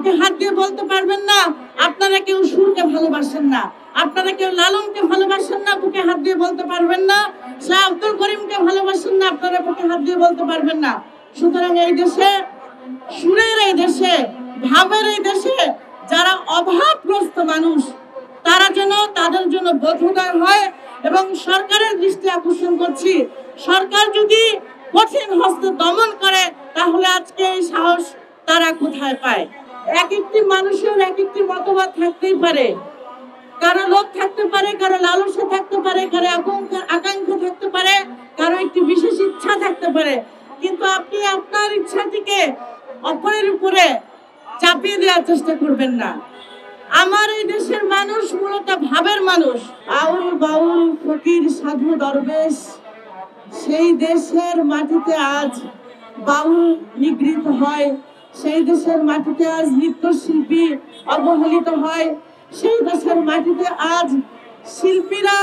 বুকে হাত দিয়ে বলতে পারবেন না আপনারা কেউ সুরকে ভালোবাসেন না, আপনারা কেউ লালনকে ভালোবাসেন না, বুকে হাত দিয়ে বলতে পারবেন না। শাহ আব্দুল করিমকে ভালোবাসেন না, আপনারা বুকে হাত দিয়ে বলতে পারবেন না। সুতরাং এই দেশে, সুরের এই দেশে, ভাবের এই দেশে যারা অভাবগ্রস্ত মানুষ, তারা যেন তাদের জন্য বোধোদয় হয়। এবং সরকারের দৃষ্টি আকর্ষণ করছি, সরকার যদি কঠিন হস্তে দমন করে তাহলে আজকে এই সাহস তারা কোথায় পায়? এক একটি মানুষের এক একটি মতবাদ থাকতেই পারে, কারো লোভ থাকতে পারে, কারো লালসা থাকতে পারে, কারো আকাঙ্ক্ষা থাকতে পারে, কারো একটি বিশেষ ইচ্ছা থাকতে পারে। কিন্তু আপনি আপনার ইচ্ছাটিকে অপরের উপরে চাপিয়ে দেওয়ার চেষ্টা করবেন না। আমার এই দেশের মানুষ মূলত ভাবের মানুষ। আউল বাউল ফকির সাধু দরবেশ, সেই দেশের মাটিতে আজ বাউল নিগৃহীত হয়, সেই দেশের মাটিতে আজ নৃত্যশিল্পী অবহেলিত হয়, সেই দেশের মাটিতে আজ শিল্পীরা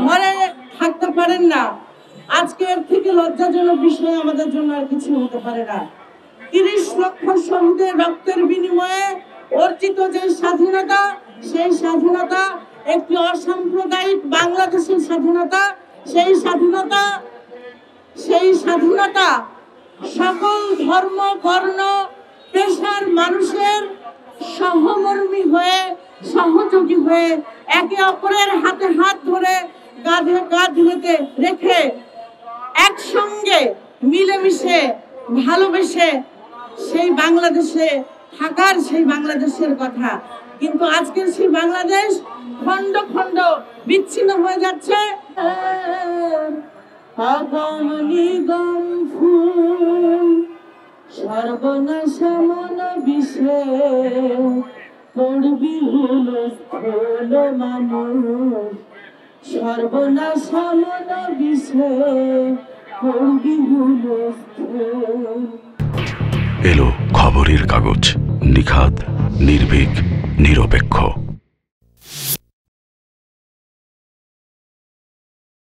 ঘরে থাকতে পারেন না। আজকের থেকে লজ্জাজনক বিষয় আমাদের জন্য আর কিছু হতে পারে না। 30 লক্ষ শহীদের রক্তের বিনিময়ে অর্জিত যে স্বাধীনতা, সেই স্বাধীনতা একটি অসাম্প্রদায়িক বাংলাদেশের স্বাধীনতা। সেই স্বাধীনতা সকল ধর্ম বর্ণ পেশার মানুষের সহমর্মী হয়ে, সহযোগী হয়ে, একে অপরের হাতে হাত ধরে, কাঁধে কাঁধ রেখে একসঙ্গে মিলেমিশে ভালোবেসে সেই বাংলাদেশে থাকার, সেই বাংলাদেশের কথা। কিন্তু আজকের সেই বাংলাদেশ খন্ড খন্ড বিচ্ছিন্ন হয়ে যাচ্ছে। আগম নিগম ফুল সর্বনাশা মন বিষে, পড়বি হুলস্থুল মানুষ, সর্বনাশা মন বিষে, পড়বি হুলস্থুল। এলো খবরের কাগজ, নিখাদ, নির্ভীক, নিরপেক্ষ।